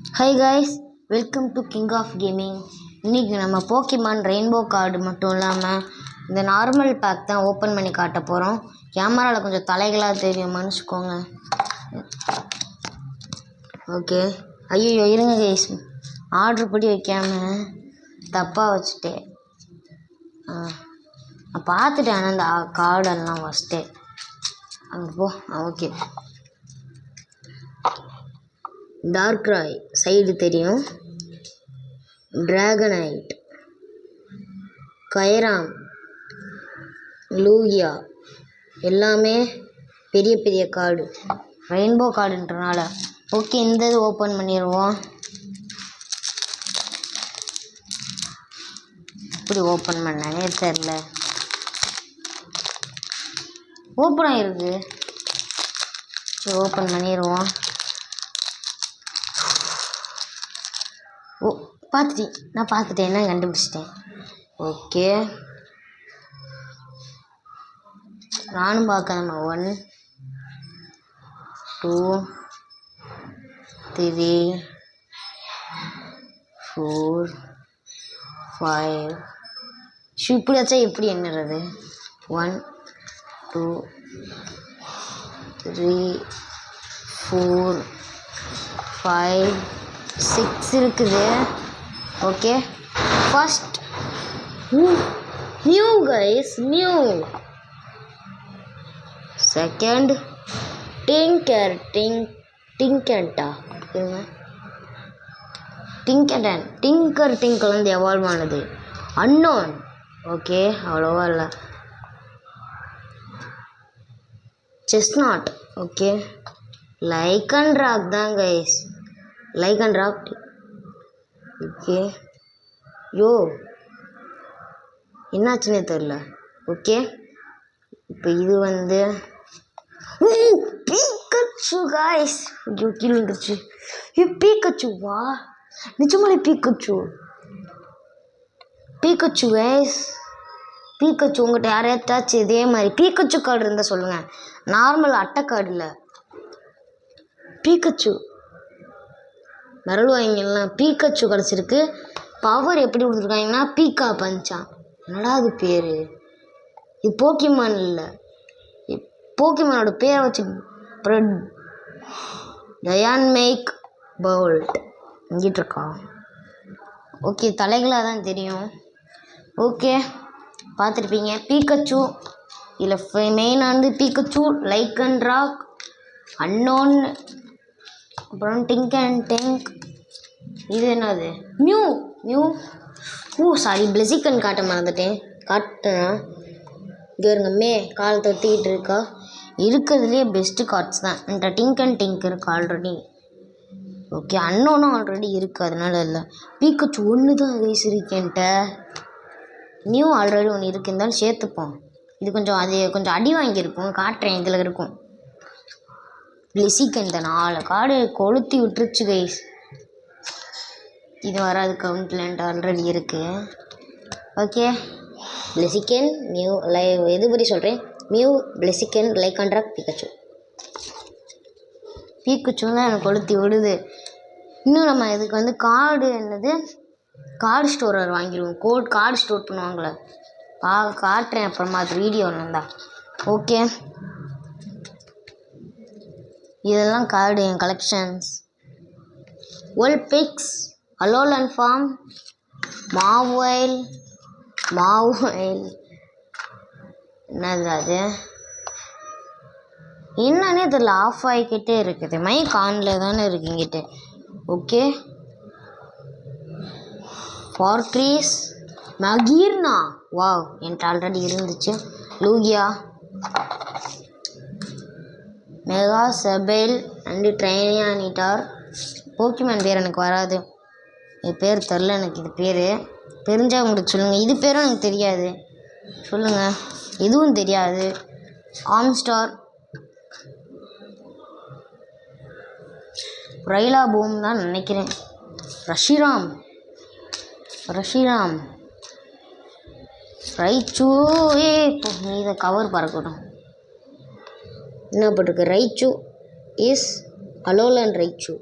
Hi guys, welcome to king of gaming. இன்றைக்கி நம்ம Pokemon rainbow card மட்டும் இல்லாமல் இந்த நார்மல் பேக் தான் ஓப்பன் பண்ணி காட்ட போகிறோம். கேமராவில் கொஞ்சம் தலைகளாக தெரியும், மன்னிச்சுக்கோங்க. ஓகே, ஐயோ இருங்க கைஸ், ஆர்டர் படி வைக்காம தப்பாக வச்சுட்டேன். நான் பார்த்துட்டேன், ஆனால் அந்த கார்டெல்லாம் ஃபஸ்ட்டே அங்கே போ. ஓகே, டார்க்ராய் சைடு தெரியும், டிராகனைட், கைராம், லூகியா எல்லாமே பெரிய பெரிய கார்டு, ரெயின்போ கார்டுன்றனால. ஓகே, இந்த இது ஓப்பன் பண்ணிடுவோம். எப்படி ஓப்பன் பண்ணனே தெரில. ஓப்பன் ஆகிருக்கு. சரி, ஓப்பன் பண்ணிடுவோம். ஓ, நான் பார்த்துட்டேன், நான் கண்டுபிடிச்சிட்டேன். ஓகே, நானும் பார்க்கணுமா? 1 2 3 4 5. இப்படி வச்சா எப்படி என்னறது? 1 2 3 4 5 6 இருக்குது. Okay, first new guys, new. Second டிங்கர்டா இருங்க, டிங்கர் வந்து எவால்வ் ஆனது. அன்னோன். ஓகே, அவ்வளோவா இல்லை. Chestnut. Okay, like and rock தான் guys, like and rock. Okay, yo என்னாச்சுன்னே தெரில. ஓகே, இப்போ இது வந்து பீக்கச்சு காய்ஸ். ஐயோ, கீழே வந்துருச்சு. பீக்கச்சுவா? நிஜமாலே பீக்கச்சு கைஸ், பீக்கச்சு. உங்கள்கிட்ட யாரையாச்சும் இதே மாதிரி பீக்கச்சு கார்டு இருந்தால் சொல்லுங்கள். நார்மல் அட்டை கார்டு இல்லை, பீக்கச்சு. விரல் வாங்கிலாம் பீக்கச்சு கிடச்சிருக்கு. பவர் எப்படி கொடுத்துருக்காங்கன்னா பீக்கா பஞ்சா. என்னடா அது பேர்? இது போக்கிமான் இல்லை, போக்கிமானோட பேரை வச்சு ப்ரெட் டயான்மேக் பவுல்ட் இங்கிட்டு இருக்கா. ஓகே, தலைகளாக தான் தெரியும். ஓகே, பார்த்துருப்பீங்க. பீக்கச்சு இதில் மெயினாக வந்து பீக்கச்சு, லைக் அண்ட் ராக், அன்னோன், அப்புறம் டிங்க் அண்ட் டெங்க். இது என்னது? மியூ. சாரி, பிளெசிக்கன் காட்ட மறந்துட்டேன். காட்டுறேன் இங்கே இருங்க. கால் தொத்திக்கிட்டு இருக்கா. இருக்கிறதுலே பெஸ்ட்டு கார்ட்ஸ் தான். என்கிட்ட டிங்க் அண்ட் டெங்க் இருக்குது ஆல்ரெடி. ஓகே, அன்னோனும் ஆல்ரெடி இருக்குது, அதனால இல்லை. பீக்கச்சு ஒன்று தான் கைஸ் இருக்கு என்கிட்ட. நியூ ஆல்ரெடி ஒன்று இருக்குது, இருந்தாலும் சேர்த்துப்போம். இது கொஞ்சம் அடி வாங்கியிருக்கும், காட்டுறேன். இதில் இருக்கும் பிளெசிக்கன். இந்த 4 கார்டு கொளுத்தி விட்டுருச்சு கைஸ். இது வராது, கவுண்ட்லேண்ட் ஆல்ரெடி இருக்குது. ஓகே, பிளெசிக்கன், மியூ, எது பற்றி சொல்கிறேன்? மியூ, பிளெசிக்கன், லைக் அண்ட் ராக், பீக்கச்சு தான் எனக்கு கொளுத்தி விடுது. இன்னும் நம்ம இதுக்கு வந்து கார்டு என்னது, கார்டு ஸ்டோரர் வாங்கிடுவோம். கார்டு ஸ்டோர் பண்ணுவாங்களே, காட்டுறேன் அப்புறமா, அது வீடியோ இருந்தா. ஓகே, இதெல்லாம் கார்டு என் கலெக்ஷன்ஸ். ஒல்பிக்ஸ், அலோலன் ஃபார்ம், மாவைல் என்னது அது? என்னன்னே தெரியல, ஆஃப் ஆகிக்கிட்டே இருக்குது. மைக் ஆனில் தானே இருக்குங்கிட்ட. ஓகே, ஃபார்ட்ரீஸ், மகீர்னா. வாவ், என்கிட்ட ஆல்ரெடி இருந்துச்சு. லூகியா, மெகா செபைல் அண்டு ட்ரைனியானிட்டார். போக்கிமான் பேர் எனக்கு வராது, இது பேர் தெரில எனக்கு. இது பேர் தெரிஞ்சால் உங்களுக்கு சொல்லுங்கள். இது பேரும் எனக்கு தெரியாது, சொல்லுங்கள். இதுவும் தெரியாது. ஆம்ஸ்டார், ரைலா பூம் தான் நினைக்கிறேன். ரஷிராம், ரைச்சு. இதை கவர் பறக்கட்டும். என்ன போட்டிருக்கு? ரைச்சு இஸ் அலோலன் ரைச்சு.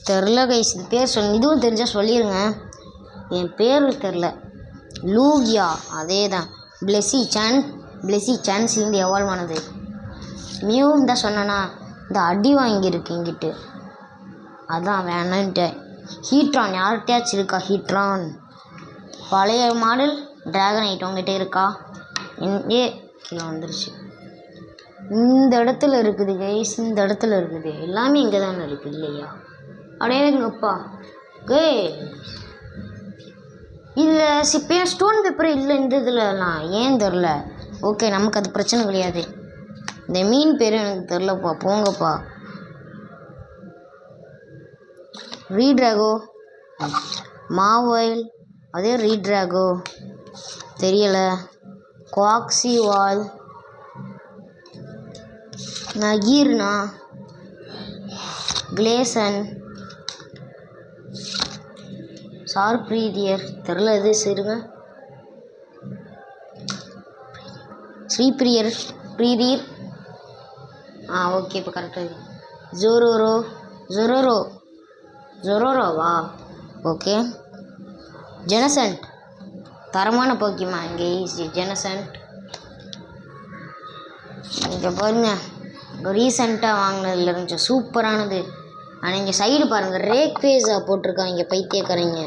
தெரில கைஸ். இது பேர் இதுவும் தெரிஞ்சால் சொல்லிடுங்க. என் பேர் தெரில. லூகியா அதே தான். பிளெஸி சான்ஸ்லேருந்து எவால்வ் ஆனது. மியூன்னு தான் சொன்னேன்னா இந்த அடி வாங்கியிருக்கு இங்கிட்டு, அதான் வேணான்ட்டு. ஹீட்ரான் யார்கிட்டயாச்சும் இருக்கா? ஹீட்ரான் பழைய மாடல் ட்ராகனைட் உங்ககிட்ட இருக்கா? கீழே வந்துருச்சு. இந்த இடத்துல இருக்குது கைஸ், இந்த இடத்துல இருக்குது. எல்லாமே இங்கே தானே இருக்குது இல்லையா? அடையங்கப்பா கே இதில் ஸ்டோன் பேப்பர் இல்லை இந்த இதுலலாம், ஏன் தெரில. ஓகே, நமக்கு அது பிரச்சனை கிடையாது. இந்த மீன் பேர் எனக்கு தெரிலப்பா, போங்கப்பா. ரீட்ராகோ மாவைல், அதே ரீட்ராகோ தெரியலை. குவாக்ஸிவால், நகீர்னா, கிளேசன், சார்ப்ரீரியர் தெரில. இது சரிங்க. ஸ்ரீபிரியர் ப்ரீரியர். ஓகே, இப்போ கரெக்டாக. ஜொரோரோவா? ஓகே. ஜெனசன்ட் தரமான போக்கிமா இங்கே. ஜெனசன்ட் இங்கே பாருங்க, ரீசெண்டாக வாங்கினதுல இருந்துச்சு சூப்பரானது. ஆனால் இங்கே சைடு பாருங்கள், ரேக் பேஸா போட்டிருக்காங்க பைத்தியக்காரங்க.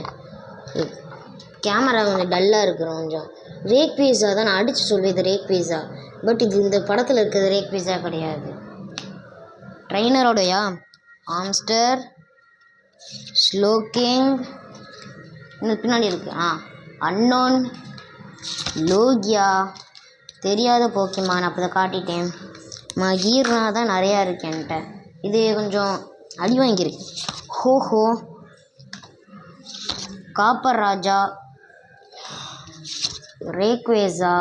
கேமரா கொஞ்சம் டல்லாக இருக்கிறோம் கொஞ்சம். ரேக் பேஸா தான் நான் அடித்து சொல்வேன், இது ரேக் பேஸா. பட் இது இந்த படத்தில் இருக்கிறது ரேக் பேஸா கிடையாது. ட்ரைனரோடையா? ஆம்ஸ்டர், ஸ்லோக்கிங், இன்னும் பின்னாடி இருக்கு. அன்னோன், லோகியா தெரியாத போக்கிமான் அப்போ தான் காட்டிட்டேன். மகீர்னா தான் நிறையா இருக்கு என்கிட்ட. இது கொஞ்சம் அடி வாங்கியிருக்கு. ஹோஹோ, காப்பர் ராஜா, ரேக்வேஸா,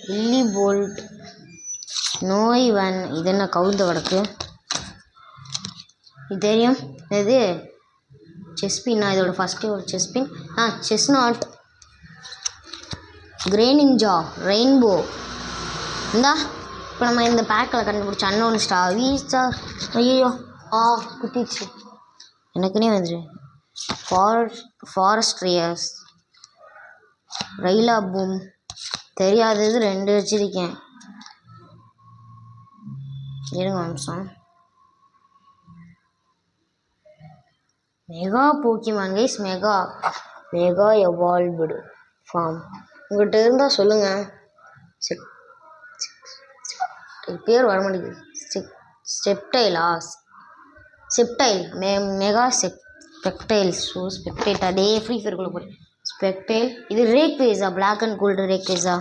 வில்லி போல்ட், நோய்வன். இது என்ன கவுந்த வடக்கு? இது தெரியும். இது செஸ்பின்னா, இதோட ஃபஸ்ட்டு ஒரு செஸ்பின். Chestnut, கிரேனிஞ்சா, rainbow. இந்தா இப்போ நம்ம இந்த பேக்கில் கண்டுபிடிச்ச அன்னோன் ஸ்டார் ஸ்டார். ஐயோ குத்திச்சு எனக்குன்னே வந்துடு. ஃபாரஸ்ட்ரியர்ஸ், ரைலா பூம் தெரியாதது 2 வச்சுருக்கேன். இருங்க அம்சம். Mega Pokemon guys, mega evolved form உங்கள்கிட்ட இருந்தால் சொல்லுங்கள். பேர் வர மாட்டேங்குது. செப்டைல் மெகா ஸ்பெக்டைல் அதே ஃப்ரீ ஃபயர்க்குள்ளே போகிறேன். ஸ்பெக்டைல். இது ரேக் பேஸா, பிளாக் அண்ட் கோல்டு ரேக் பேஸா.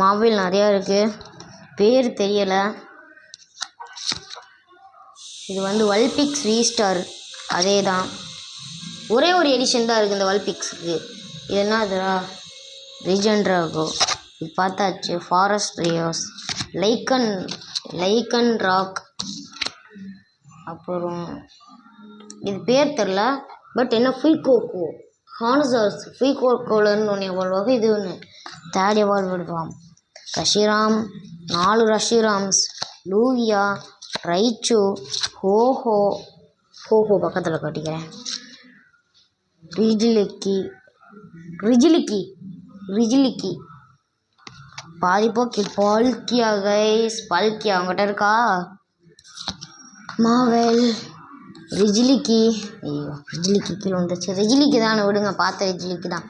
மார்வெல் நிறையா இருக்குது, பேர் தெரியலை. இது வந்து வல்பிக்ஸ் ரீஸ்டார், அதே தான். ஒரே ஒரு எடிஷன் தான் இருக்குது இந்த வல்பிக்ஸுக்கு. இது என்ன அதுரா? ரிஜென்ட்ராகோ இது பார்த்தாச்சு. Forest Rios, லைக்கன் rock. அப்புறம் இது பேர் தெரில, பட் என்ன ஃபீகோக்கோ ஹானசார்ஸ். ஃபீகோக்கோலன்னு ஒன்று எவால்வாக, இது ஒன்று தேர்ட் எவால்வ் விடுவான். ரஷிராம், 4 ரஷிராம்ஸ், லூவியா, ரைச்சு, ஹோஹோ பக்கத்தில் காட்டிக்கிறேன். ரிஜிலிக்கி பாதிப்போக்கி. பால்கியா கைஸ், பால்கியா அவங்ககிட்ட இருக்கா? மாவெல், ரிஜிலிக்கி. ஐயோ, ரிஜிலிக்கி கீழே வந்துச்சு. ரிஜிலிக்கி தான் விடுங்க, பார்த்த ரிஜிலிக்கி தான்.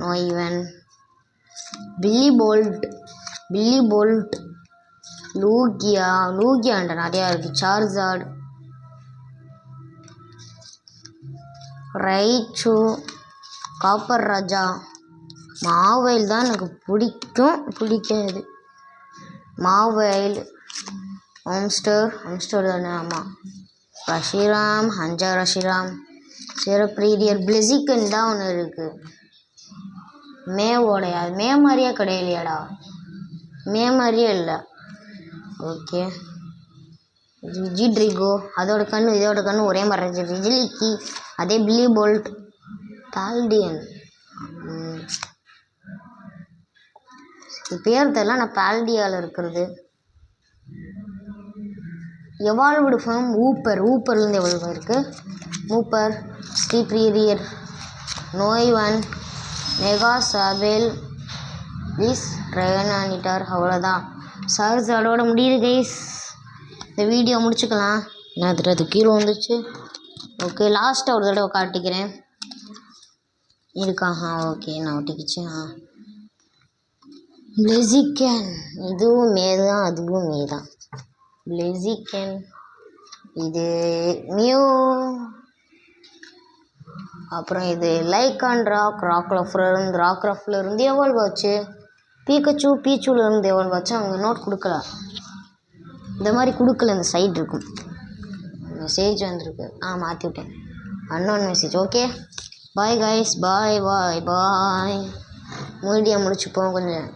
நோய்வன், பில்லி போல்ட், லூகியாண்ட நிறையா இருக்குது. சார்ஜார்ட், ரைச்சு, காப்பர் ராஜா. மாவைல் தான் எனக்கு பிடிக்காது. மாவைல், ஆம்ஸ்டர் தானே? ஆமாம். ரஷிராம், ஹஞ்சா ரஷிராம், சிறப்ரீரியர், பிளெசிக்கன் தான் ஒன்று இருக்குது. மேவோடையா? மே மாதிரியே கிடையாதுடா, மே மாதிரியே இல்லை. ஓகே. ரிஜிட்ரிகோ, அதோட கண்ணு இதோட கண்ணு ஒரே மாதிரி இருந்துச்சு. ரிஜிலிக்கி, அதே பில்லி போல்ட், பால்டியன். பேர் தெரியல, நான் பால்டியாவில் இருக்கிறது. எவால்வ்டு ஃப்ரம் ஊப்பர்லேருந்து எவால்வ் ஆயிருக்கு. மூப்பர், ஸ்ரீப்ரியர், நோய்வன், மெகா சாபேல், லிஸ் ட்ரைனானிட்டார். அவ்வளோதான். சார்ஜ் அதோட முடியுது கைஸ். இந்த வீடியோ முடிச்சுக்கலாம். என்ன அது கீழே வந்துச்சு. ஓகே, லாஸ்ட்டாக ஒரு தடவை காட்டிக்கிறேன். இருக்கா? ஓகே, நான் ஒட்டிக்கிச்சு. பிளெசிக்கன், இதுவும் தான், அதுவும் தான். பிளெசிக்கன், இது மியூ. அப்புறம் இது லைக்கான் ராக்ராஃப்ட்லேருந்து எவால்வ் ஆச்சு. பீச்சூலேருந்து எவால்வ் ஆச்சு. அவங்க நோட் கொடுக்கல, இந்த மாதிரி கொடுக்கல. இந்த சைடு இருக்கும் மெசேஜ் வந்துருக்கு. மாற்றி விட்டேன். Unknown message. Okay, bye guys, bye. Video முடிச்சுப்போம். கொஞ்சம்